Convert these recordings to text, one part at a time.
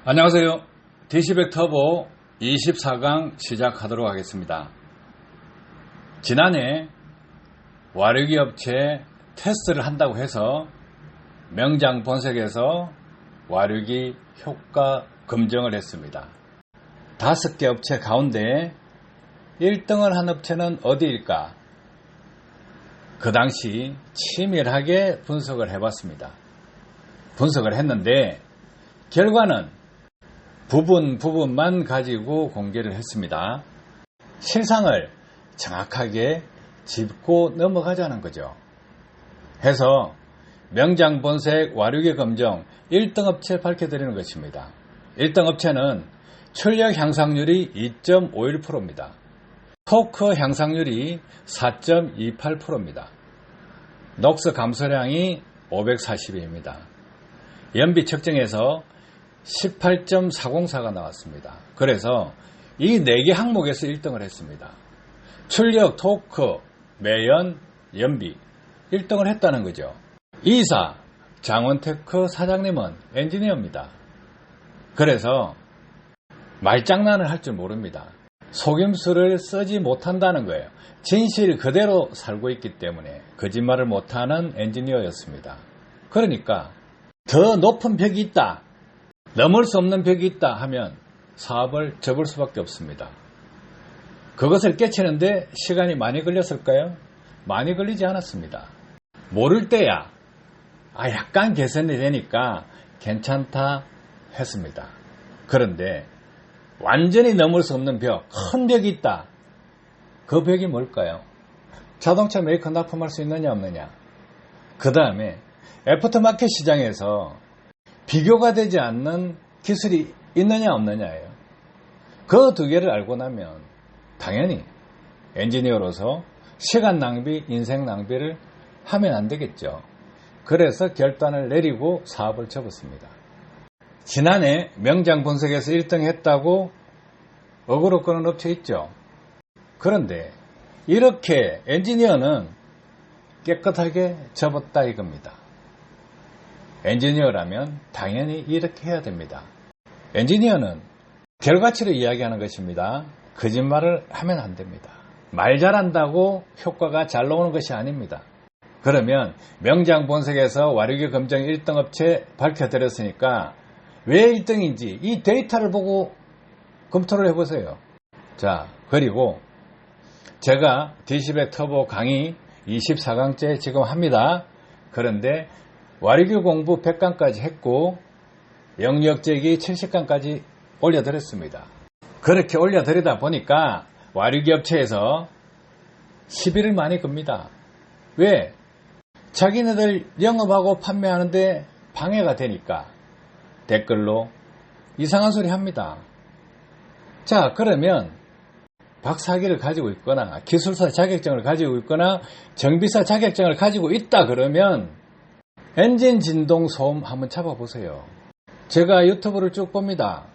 안녕하세요. DC100 터보 24강 시작하도록 하겠습니다. 지난해 와류기 업체 테스트를 한다고 해서 명장 본색에서 와류기 효과 검증을 했습니다. 5개 업체 가운데 1등을 한 업체는 어디일까? 그 당시 치밀하게 분석을 해봤습니다. 분석을 했는데 결과는 부분만 가지고 공개를 했습니다. 실상을 정확하게 짚고 넘어가자는 거죠. 해서 명장 본색 와류기 검정 1등 업체 밝혀드리는 것입니다. 1등 업체는 출력 향상률이 2.51%입니다. 토크 향상률이 4.28%입니다. 녹스 감소량이 540입니다. 연비 측정에서 18.404가 나왔습니다. 그래서 이 4개 항목에서 1등을 했습니다. 출력, 토크, 매연, 연비 1등을 했다는 거죠. 이사 장원테크 사장님은 엔지니어입니다. 그래서 말장난을 할 줄 모릅니다. 속임수를 쓰지 못한다는 거예요. 진실 그대로 살고 있기 때문에 거짓말을 못하는 엔지니어였습니다. 그러니까 더 높은 벽이 있다, 넘을 수 없는 벽이 있다 하면 사업을 접을 수밖에 없습니다. 그것을 깨치는데 시간이 많이 걸렸을까요? 많이 걸리지 않았습니다. 모를 때야 약간 개선이 되니까 괜찮다 했습니다. 그런데 완전히 넘을 수 없는 벽, 큰 벽이 있다. 그 벽이 뭘까요? 자동차 메이커 납품할 수 있느냐 없느냐. 그 다음에 애프터마켓 시장에서 비교가 되지 않는 기술이 있느냐 없느냐예요. 그 두 개를 알고 나면 당연히 엔지니어로서 시간 낭비, 인생 낭비를 하면 안 되겠죠. 그래서 결단을 내리고 사업을 접었습니다. 지난해 명장 본색에서 1등 했다고 어그로 끄는 업체 있죠. 그런데 이렇게 엔지니어는 깨끗하게 접었다 이겁니다. 엔지니어라면 당연히 이렇게 해야 됩니다. 엔지니어는 결과치를 이야기하는 것입니다. 거짓말을 하면 안 됩니다. 말 잘한다고 효과가 잘 나오는 것이 아닙니다. 그러면 명장 본색에서 와류기 검정 1등 업체 밝혀드렸으니까 왜 1등인지 이 데이터를 보고 검토를 해보세요. 자, 그리고 제가 DC100 터보 강의 24강째 지금 합니다. 그런데 와류기 공부 100강까지 했고 영역제기 70강까지 올려드렸습니다. 그렇게 올려드리다 보니까 와류기 업체에서 시비를 많이 겁니다. 왜? 자기네들 영업하고 판매하는데 방해가 되니까 댓글로 이상한 소리 합니다. 자, 그러면 박사학위를 가지고 있거나 기술사 자격증을 가지고 있거나 정비사 자격증을 가지고 있다 그러면 엔진 진동 소음 한번 잡아보세요. 제가 유튜브를 쭉 봅니다.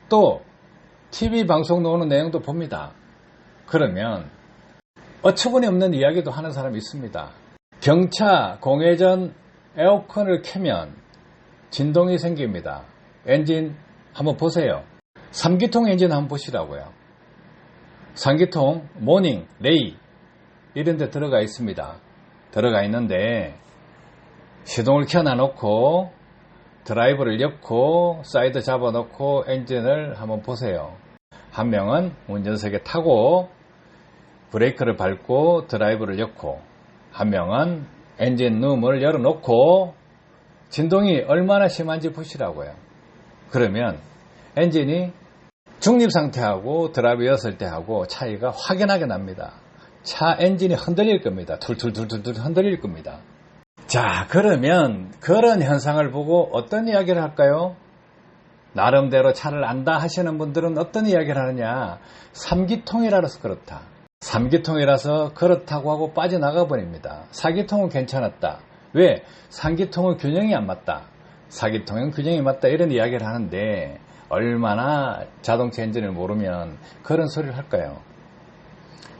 또 TV 방송 나오는 내용도 봅니다. 그러면 어처구니 없는 이야기도 하는 사람이 있습니다. 경차 공회전 에어컨을 켜면 진동이 생깁니다. 엔진 한번 보세요. 3기통 엔진 한번 보시라고요. 3기통 모닝, 레이 이런 데 들어가 있습니다. 들어가 있는데 시동을 켜놔놓고 드라이브를 엮고 사이드 잡아놓고 엔진을 한번 보세요. 한 명은 운전석에 타고 브레이크를 밟고 드라이브를 엮고 한 명은 엔진 룸을 열어놓고 진동이 얼마나 심한지 보시라고요. 그러면 엔진이 중립상태하고 드라이브 였을 때하고 차이가 확연하게 납니다. 차 엔진이 흔들릴 겁니다. 툴툴툴툴 흔들릴 겁니다. 자, 그러면 그런 현상을 보고 어떤 이야기를 할까요? 나름대로 차를 안다 하시는 분들은 어떤 이야기를 하느냐. 3기통이라서 그렇다. 3기통이라서 그렇다고 하고 빠져나가 버립니다. 4기통은 괜찮았다. 왜? 3기통은 균형이 안 맞다. 4기통은 균형이 맞다. 이런 이야기를 하는데 얼마나 자동차 엔진을 모르면 그런 소리를 할까요?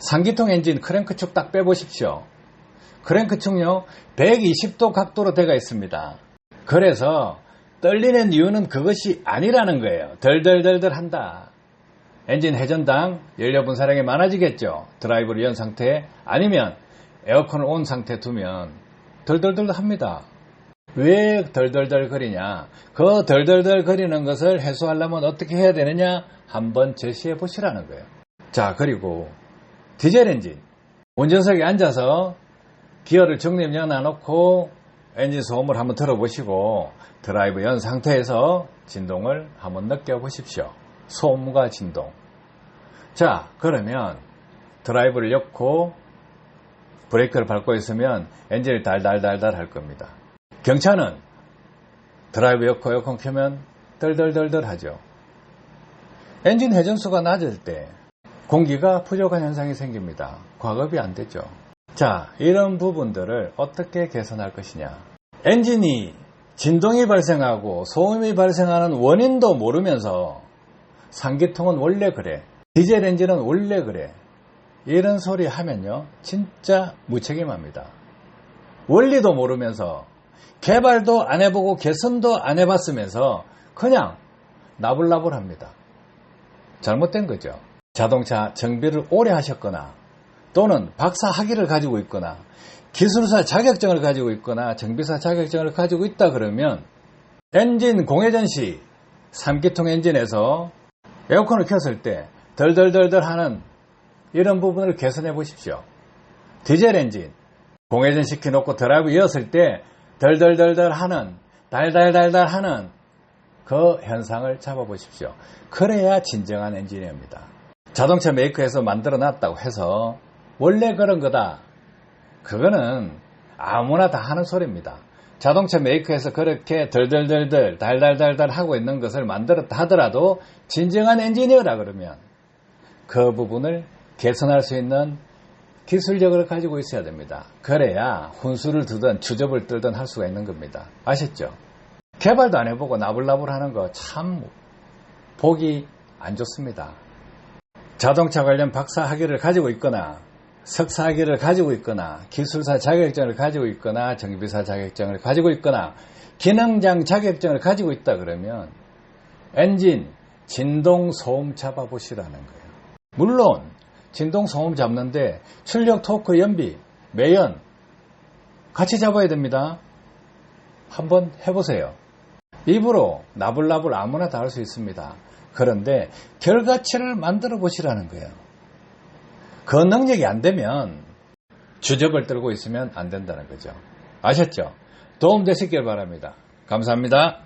3기통 엔진 크랭크축 딱 빼보십시오. 크랭크축요 120도 각도로 되어 있습니다. 그래서 떨리는 이유는 그것이 아니라는 거예요. 덜덜덜덜 한다. 엔진 회전당 연료 분사량이 많아지겠죠. 드라이브를 연 상태 아니면 에어컨을 온 상태 두면 덜덜덜 합니다. 왜 덜덜덜 거리냐? 그 덜덜덜 거리는 것을 해소하려면 어떻게 해야 되느냐? 한번 제시해 보시라는 거예요. 자, 그리고 디젤 엔진 운전석에 앉아서 기어를 정립력 놔놓고 엔진 소음을 한번 들어보시고 드라이브 연 상태에서 진동을 한번 느껴보십시오. 소음과 진동. 자, 그러면 드라이브를 엮고 브레이크를 밟고 있으면 엔진이 달달달달 할 겁니다. 경차는 드라이브 엮고 에어컨 켜면 덜덜덜덜 하죠. 엔진 회전수가 낮을 때 공기가 부족한 현상이 생깁니다. 과급이 안 되죠. 자, 이런 부분들을 어떻게 개선할 것이냐. 엔진이 진동이 발생하고 소음이 발생하는 원인도 모르면서 삼기통은 원래 그래, 디젤 엔진은 원래 그래, 이런 소리 하면요 진짜 무책임합니다. 원리도 모르면서 개발도 안 해보고 개선도 안 해봤으면서 그냥 나불나불합니다. 잘못된 거죠. 자동차 정비를 오래 하셨거나 또는 박사 학위를 가지고 있거나 기술사 자격증을 가지고 있거나 정비사 자격증을 가지고 있다 그러면 엔진 공회전 시 3기통 엔진에서 에어컨을 켰을 때 덜덜덜덜 하는 이런 부분을 개선해 보십시오. 디젤 엔진 공회전 시켜놓고 드라이브 이었을 때 덜덜덜덜 하는, 달달달달 하는 그 현상을 잡아보십시오. 그래야 진정한 엔지니어입니다. 자동차 메이커에서 만들어 놨다고 해서 원래 그런 거다, 그거는 아무나 다 하는 소리입니다. 자동차 메이커에서 그렇게 덜덜덜덜 달달달달 하고 있는 것을 만들었다 하더라도 진정한 엔지니어라 그러면 그 부분을 개선할 수 있는 기술력을 가지고 있어야 됩니다. 그래야 훈수를 두든 주접을 떨든 할 수가 있는 겁니다. 아셨죠? 개발도 안 해보고 나불나불 하는 거 참 보기 안 좋습니다. 자동차 관련 박사 학위를 가지고 있거나 석사 학위를 가지고 있거나 기술사 자격증을 가지고 있거나 정비사 자격증을 가지고 있거나 기능장 자격증을 가지고 있다 그러면 엔진 진동 소음 잡아보시라는 거예요. 물론 진동 소음 잡는데 출력, 토크, 연비, 매연 같이 잡아야 됩니다. 한번 해보세요. 입으로 나불나불 아무나 다 할 수 있습니다. 그런데 결과치를 만들어 보시라는 거예요. 그 능력이 안 되면 주접을 떨고 있으면 안 된다는 거죠. 아셨죠? 도움 되시길 바랍니다. 감사합니다.